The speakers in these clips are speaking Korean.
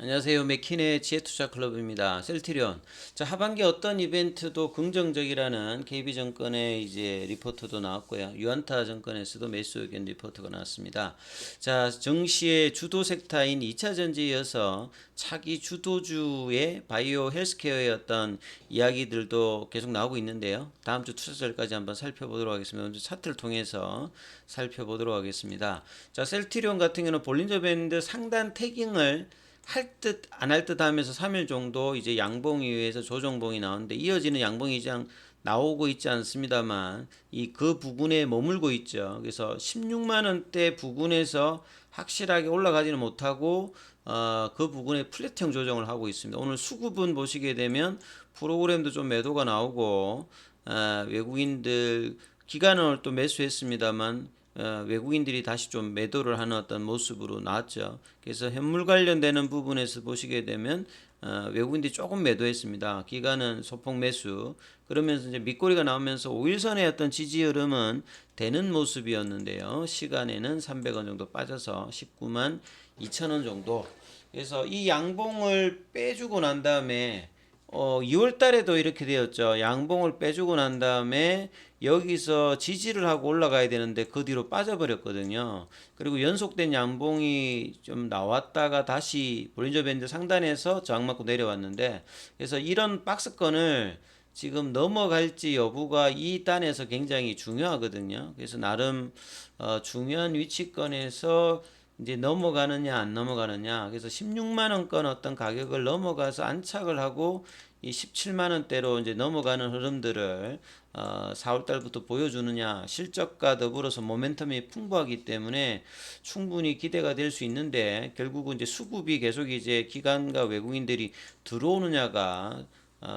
안녕하세요. 맥킨의 지혜투자클럽입니다. 셀트리온. 자, 하반기 어떤 이벤트도 긍정적이라는 KB증권의 이제 리포트도 나왔고요. 유안타증권에서도 매수 의견 리포트가 나왔습니다. 자, 증시의 주도 섹터인 2차 전지에 이어서 차기 주도주의 바이오 헬스케어의 어떤 이야기들도 계속 나오고 있는데요. 다음 주 투자절까지 한번 살펴보도록 하겠습니다. 먼저 차트를 통해서 살펴보도록 하겠습니다. 자, 셀트리온 같은 경우는 볼린저 밴드 상단 태깅을 할 듯 안 할 듯 하면서 3일 정도 이제 양봉 이후에서 조정봉이 나오는데 이어지는 양봉이 이제 나오고 있지 않습니다만 그 부근에 머물고 있죠. 그래서 16만 원대 부근에서 확실하게 올라가지는 못하고 그 부근에 플랫형 조정을 하고 있습니다. 오늘 수급은 보시게 되면 프로그램도 좀 매도가 나오고 외국인들 기관은 오늘 또 매수했습니다만 외국인들이 다시 좀 매도를 하는 어떤 모습으로 나왔죠. 그래서 현물 관련되는 부분에서 보시게 되면 외국인들이 조금 매도했습니다. 기관은 소폭 매수. 그러면서 이제 밑꼬리가 나오면서 5일선의 어떤 지지 흐름은 되는 모습이었는데요. 시간에는 300원 정도 빠져서 19만 2천 원 정도. 그래서 이 양봉을 빼주고 난 다음에 2월 달에도 이렇게 되었죠. 양봉을 빼주고 난 다음에 여기서 지지를 하고 올라가야 되는데 그 뒤로 빠져버렸거든요. 그리고 연속된 양봉이 좀 나왔다가 다시 볼린저 밴드 상단에서 저항 맞고 내려왔는데 그래서 이런 박스권을 지금 넘어갈지 여부가 이 단에서 굉장히 중요하거든요. 그래서 나름 중요한 위치권에서 이제 넘어가느냐 안 넘어가느냐. 그래서 16만 원권 어떤 가격을 넘어가서 안착을 하고 이 17만 원대로 이제 넘어가는 흐름들을 4월 달부터 보여주느냐. 실적과 더불어서 모멘텀이 풍부하기 때문에 충분히 기대가 될 수 있는데 결국은 이제 수급이 계속 이제 기관과 외국인들이 들어오느냐가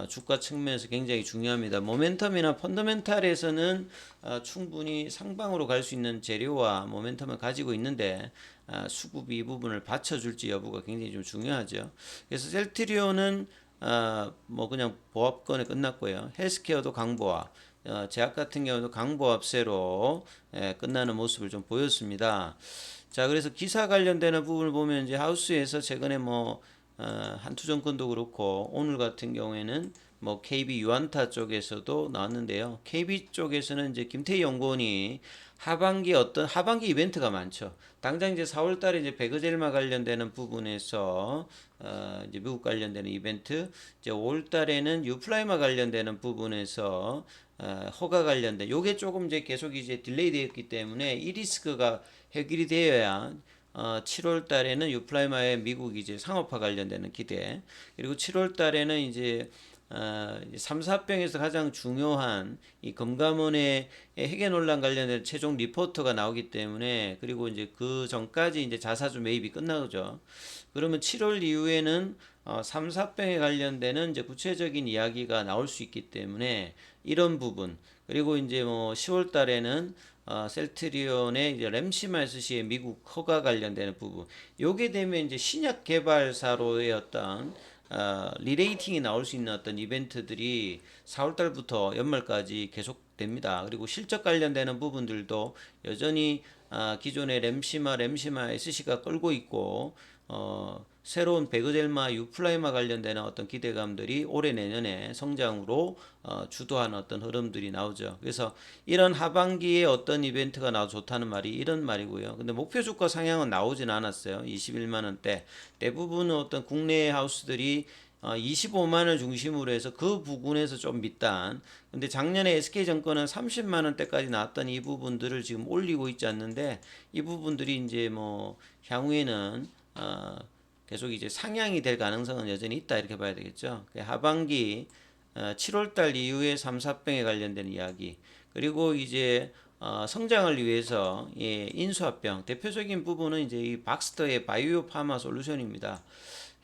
주가 측면에서 굉장히 중요합니다. 모멘텀이나 펀더멘탈에서는 충분히 상방으로 갈 수 있는 재료와 모멘텀을 가지고 있는데 수급이 이 부분을 받쳐줄지 여부가 굉장히 좀 중요하죠. 그래서 셀트리온은 뭐 그냥 보합권에 끝났고요. 헬스케어도 강보합, 제약 같은 경우도 강보합세로 끝나는 모습을 좀 보였습니다. 자, 그래서 기사 관련되는 부분을 보면 이제 하우스에서 최근에 뭐 한투정권도 그렇고 오늘 같은 경우에는 뭐 KB 유안타 쪽에서도 나왔는데요. KB 쪽에서는 이제 김태희 연구원이 하반기 이벤트가 많죠. 당장 이제 4월 달에 이제 베그젤마 관련되는 부분에서 이제 미국 관련되는 이벤트, 이제 5월 달에는 유플라이마 관련되는 부분에서 허가 관련된 요게 조금 이제 계속 이제 딜레이 되었기 때문에 이 리스크가 해결이 되어야 7월 달에는 유플라이마의 미국 이제 상업화 관련되는 기대, 그리고 7월 달에는 이제 3, 4병에서 가장 중요한 이 금감원의 해계 논란 관련된 최종 리포트가 나오기 때문에, 그리고 이제 그 전까지 이제 자사주 매입이 끝나죠. 그러면 7월 이후에는 3, 4병에 관련되는 이제 구체적인 이야기가 나올 수 있기 때문에 이런 부분, 그리고 이제 뭐 10월 달에는 셀트리온의 이제 램시마스시의 미국 허가 관련되는 부분, 요게 되면 이제 신약 개발사로의 어떤 리레이팅이 나올 수 있는 어떤 이벤트들이 4월 달부터 연말까지 계속됩니다. 그리고 실적 관련되는 부분들도 여전히 기존의 램시마 SC가 끌고 있고 새로운 베그델마 유플라이마 관련되는 어떤 기대감들이 올해 내년에 성장으로 주도하는 어떤 흐름들이 나오죠. 그래서 이런 하반기에 어떤 이벤트가 나와 좋다는 말이 이런 말이고요. 근데 목표 주가 상향은 나오진 않았어요. 21만 원대. 대부분은 어떤 국내 하우스들이 25만 원 중심으로 해서 그 부분에서 좀 밑단. 근데 작년에 SK증권은 30만 원대까지 나왔던 이 부분들을 지금 올리고 있지 않는데 이 부분들이 이제 뭐 향후에는 계속 이제 상향이 될 가능성은 여전히 있다 이렇게 봐야 되겠죠. 하반기 7월 달 이후에 3, 4병에 관련된 이야기, 그리고 이제 성장을 위해서 인수합병 대표적인 부분은 이제 이 박스터의 바이오 파마 솔루션입니다.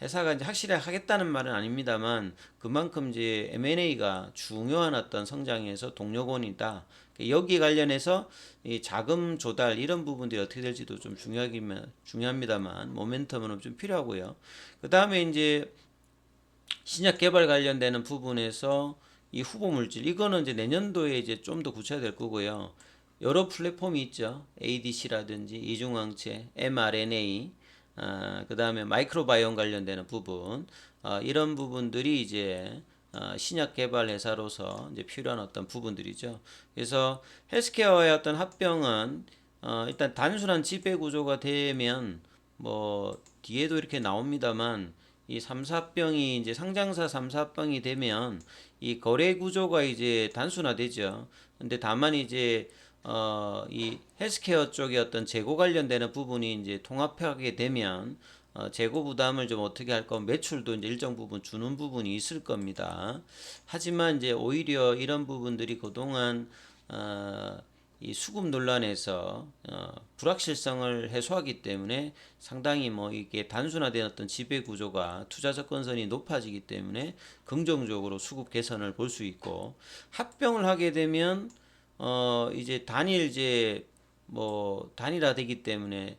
회사가 이제 확실히 하겠다는 말은 아닙니다만 그만큼 이제 M&A가 중요한 어떤 성장에서 동력원이다. 여기 관련해서 이 자금 조달 이런 부분들이 어떻게 될지도 좀 중요합니다만 모멘텀은 좀 필요하고요. 그 다음에 이제 신약 개발 관련되는 부분에서 이 후보 물질 이거는 이제 내년도에 이제 좀 더 구체화될 거고요. 여러 플랫폼이 있죠. ADC라든지 이중항체, mRNA, 그다음에 마이크로바이옴 관련되는 부분, 이런 부분들이 이제 신약 개발 회사로서 이제 필요한 어떤 부분들이죠. 그래서 헬스케어의 어떤 합병은 일단 단순한 지배 구조가 되면 뭐 뒤에도 이렇게 나옵니다만 이 3, 4병이 이제 상장사 3, 4병이 되면 이 거래 구조가 이제 단순화되죠. 근데 다만 이제 이 헬스케어 쪽의 어떤 재고 관련되는 부분이 이제 통합하게 되면 재고 부담을 좀 어떻게 할 건 매출도 이제 일정 부분 주는 부분이 있을 겁니다. 하지만 이제 오히려 이런 부분들이 그동안 이 수급 논란에서 불확실성을 해소하기 때문에 상당히 뭐 이게 단순화된 어떤 지배 구조가 투자 접근성이 높아지기 때문에 긍정적으로 수급 개선을 볼 수 있고, 합병을 하게 되면 이제 단일 뭐 단일화되기 때문에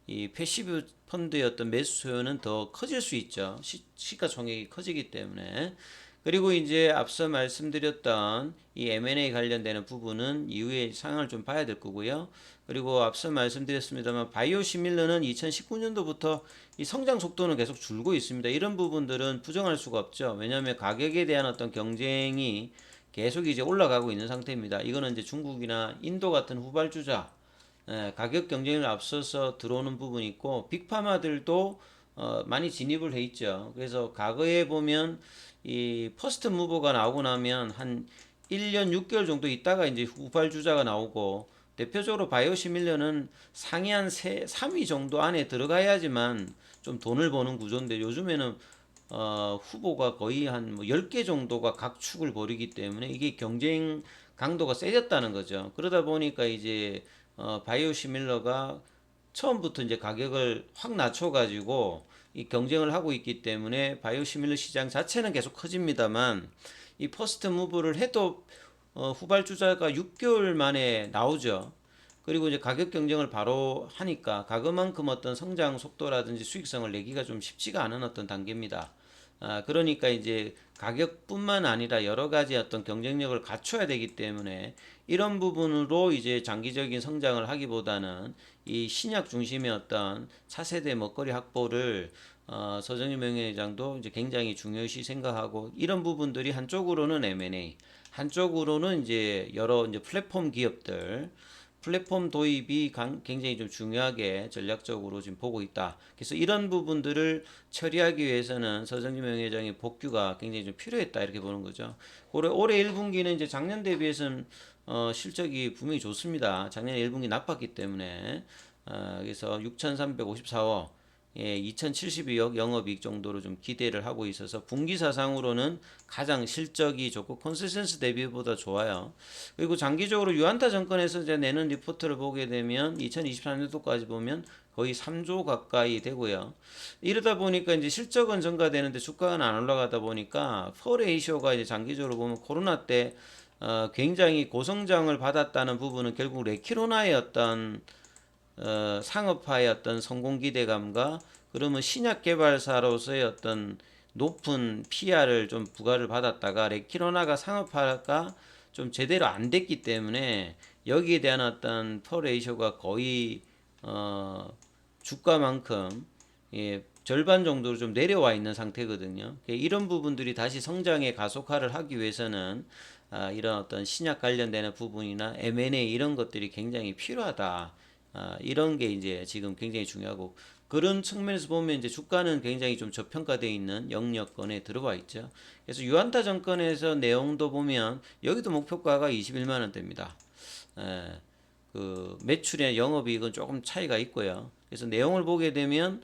이 패시브 펀드의 어떤 매수 수요는 더 커질 수 있죠. 시가총액이 커지기 때문에. 그리고 이제 앞서 말씀드렸던 이 M&A 관련되는 부분은 이후에 상황을 좀 봐야 될 거고요. 그리고 앞서 말씀드렸습니다만 바이오 시밀러는 2019년도부터 이 성장 속도는 계속 줄고 있습니다. 이런 부분들은 부정할 수가 없죠. 왜냐하면 가격에 대한 어떤 경쟁이 계속 이제 올라가고 있는 상태입니다. 이거는 이제 중국이나 인도 같은 후발주자, 가격 경쟁을 앞서서 들어오는 부분이 있고, 빅파마들도 많이 진입을 해 있죠. 그래서 과거에 보면 이 퍼스트 무버가 나오고 나면 한 1년 6개월 정도 있다가 이제 후발주자가 나오고, 대표적으로 바이오시밀러는 상위 한 3위 정도 안에 들어가야지만 좀 돈을 버는 구조인데, 요즘에는 후보가 거의 한 뭐 10개 정도가 각 축을 벌이기 때문에 이게 경쟁 강도가 세졌다는 거죠. 그러다 보니까 이제 바이오시밀러가 처음부터 이제 가격을 확 낮춰가지고 이 경쟁을 하고 있기 때문에 바이오시밀러 시장 자체는 계속 커집니다만, 이 퍼스트 무브를 해도 후발주자가 6개월 만에 나오죠. 그리고 이제 가격 경쟁을 바로 하니까 그만큼 어떤 성장 속도라든지 수익성을 내기가 좀 쉽지가 않은 어떤 단계입니다. 그러니까 이제 가격뿐만 아니라 여러 가지 어떤 경쟁력을 갖춰야 되기 때문에 이런 부분으로 이제 장기적인 성장을 하기보다는 이 신약 중심의 어떤 차세대 먹거리 확보를 서정희 명예회장도 이제 굉장히 중요시 생각하고, 이런 부분들이 한쪽으로는 M&A, 한쪽으로는 이제 여러 이제 플랫폼 기업들 플랫폼 도입이 굉장히 좀 중요하게 전략적으로 지금 보고 있다. 그래서 이런 부분들을 처리하기 위해서는 서정진 명예회장의 복귀가 굉장히 좀 필요했다, 이렇게 보는 거죠. 올해 1분기는 이제 작년 대비해서는 실적이 분명히 좋습니다. 작년 1분기 나빴기 때문에 그래서 6,354억, 2,072억 영업이익 정도로 좀 기대를 하고 있어서 분기사상으로는 가장 실적이 좋고 컨센서스 대비보다 좋아요. 그리고 장기적으로 유안타 정권에서 이제 내는 리포트를 보게 되면 2023년도까지 보면 거의 3조 가까이 되고요. 이러다 보니까 이제 실적은 증가되는데 주가는 안 올라가다 보니까 퍼레이쇼가 이제 장기적으로 보면 코로나 때 굉장히 고성장을 받았다는 부분은 결국 레키로나의 어떤 상업화의 어떤 성공 기대감과, 그러면 신약 개발사로서의 어떤 높은 PR을 좀 부과를 받았다가 레키로나가 상업화가 좀 제대로 안 됐기 때문에 여기에 대한 어떤 퍼레이쇼가 거의 주가만큼 절반 정도로 좀 내려와 있는 상태거든요. 이런 부분들이 다시 성장의 가속화를 하기 위해서는 이런 어떤 신약 관련되는 부분이나 M&A 이런 것들이 굉장히 필요하다. 이런 게 이제 지금 굉장히 중요하고, 그런 측면에서 보면 이제 주가는 굉장히 좀 저평가되어 있는 영역권에 들어와 있죠. 그래서 유안타 정권에서 내용도 보면 여기도 목표가가 21만 원대입니다. 그 매출의 영업이익은 조금 차이가 있고요. 그래서 내용을 보게 되면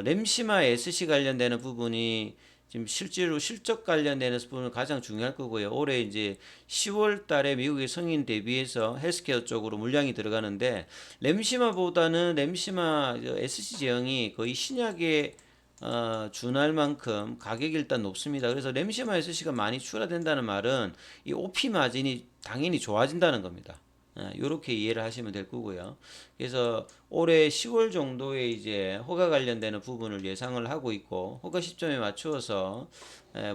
램시마 SC 관련되는 부분이 지금 실제로 실적 관련되는 부분은 가장 중요할 거고요. 올해 이제 10월 달에 미국의 성인 대비해서 헬스케어 쪽으로 물량이 들어가는데, 램시마보다는 램시마 SC 제형이 거의 신약에 준할 만큼 가격이 일단 높습니다. 그래서 램시마 SC가 많이 출하된다는 말은 이 OP 마진이 당연히 좋아진다는 겁니다. 이렇게 이해를 하시면 될 거고요. 그래서 올해 10월 정도에 이제 허가 관련되는 부분을 예상을 하고 있고, 허가 시점에 맞추어서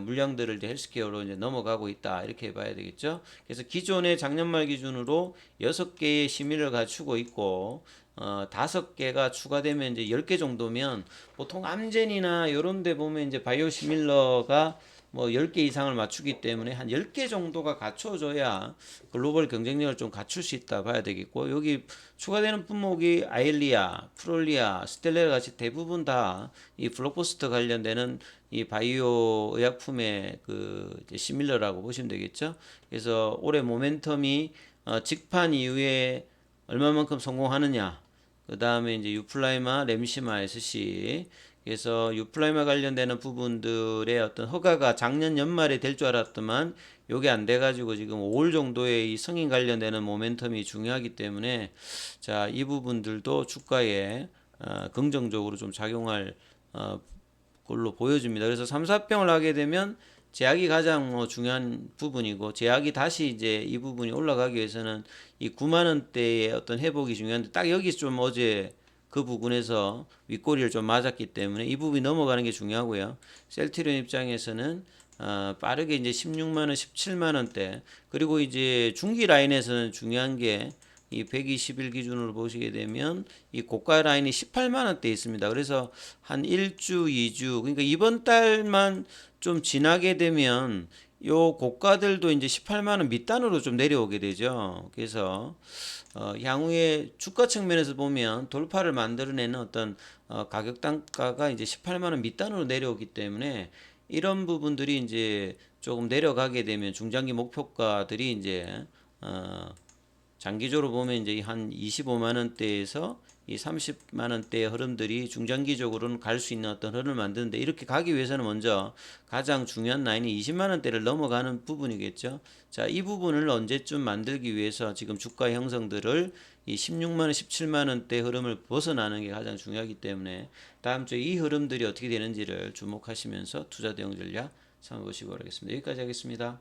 물량들을 이제 헬스케어로 이제 넘어가고 있다, 이렇게 봐야 되겠죠. 그래서 기존에 작년 말 기준으로 6개의 심의를 갖추고 있고, 5개가 추가되면 이제 10개 정도면 보통 암젠이나 요런 데 보면 이제 바이오시밀러가 뭐 10개 이상을 맞추기 때문에 한 10개 정도가 갖춰져야 글로벌 경쟁력을 좀 갖출 수 있다 봐야 되겠고, 여기 추가되는 품목이 아일리아, 프롤리아, 스텔레라 같이 대부분 다 이 블록버스터 관련되는 이 바이오 의약품의 그 이제 시밀러라고 보시면 되겠죠. 그래서 올해 모멘텀이 직판 이후에 얼마만큼 성공하느냐, 그 다음에 이제 유플라이마, 램시마, SC. 그래서 유플라이마 관련되는 부분들의 어떤 허가가 작년 연말에 될 줄 알았더만 요게 안 돼가지고 지금 5월 정도의 이 승인 관련되는 모멘텀이 중요하기 때문에 자, 이 부분들도 주가에 긍정적으로 좀 작용할 걸로 보여집니다. 그래서 3, 4병을 하게 되면 제약이 가장 중요한 부분이고, 제약이 다시 이제 이 부분이 올라가기 위해서는 이 9만 원대의 어떤 회복이 중요한데, 딱 여기 좀 어제 그 부분에서 윗꼬리를 좀 맞았기 때문에 이 부분이 넘어가는 게 중요하고요. 셀트리온 입장에서는 빠르게 이제 16만 원, 17만 원대, 그리고 이제 중기 라인에서는 중요한 게 이 120일 기준으로 보시게 되면 이 고가 라인이 18만 원대 있습니다. 그래서 한 1주, 2주, 그러니까 이번 달만 좀 지나게 되면 요 고가들도 이제 18만 원 밑단으로 좀 내려오게 되죠. 그래서 향후에 주가 측면에서 보면 돌파를 만들어내는 어떤 가격 단가가 이제 18만 원 밑단으로 내려오기 때문에 이런 부분들이 이제 조금 내려가게 되면 중장기 목표가들이 이제 장기적으로 보면 이제 한 25만 원대에서 이 30만 원대의 흐름들이 중장기적으로는 갈 수 있는 어떤 흐름을 만드는데, 이렇게 가기 위해서는 먼저 가장 중요한 라인이 20만 원대를 넘어가는 부분이겠죠. 자, 이 부분을 언제쯤 만들기 위해서 지금 주가 형성들을 이 16만 원, 17만 원대 흐름을 벗어나는 게 가장 중요하기 때문에 다음 주에 이 흐름들이 어떻게 되는지를 주목하시면서 투자 대응 전략 삼아보시기 바라겠습니다. 여기까지 하겠습니다.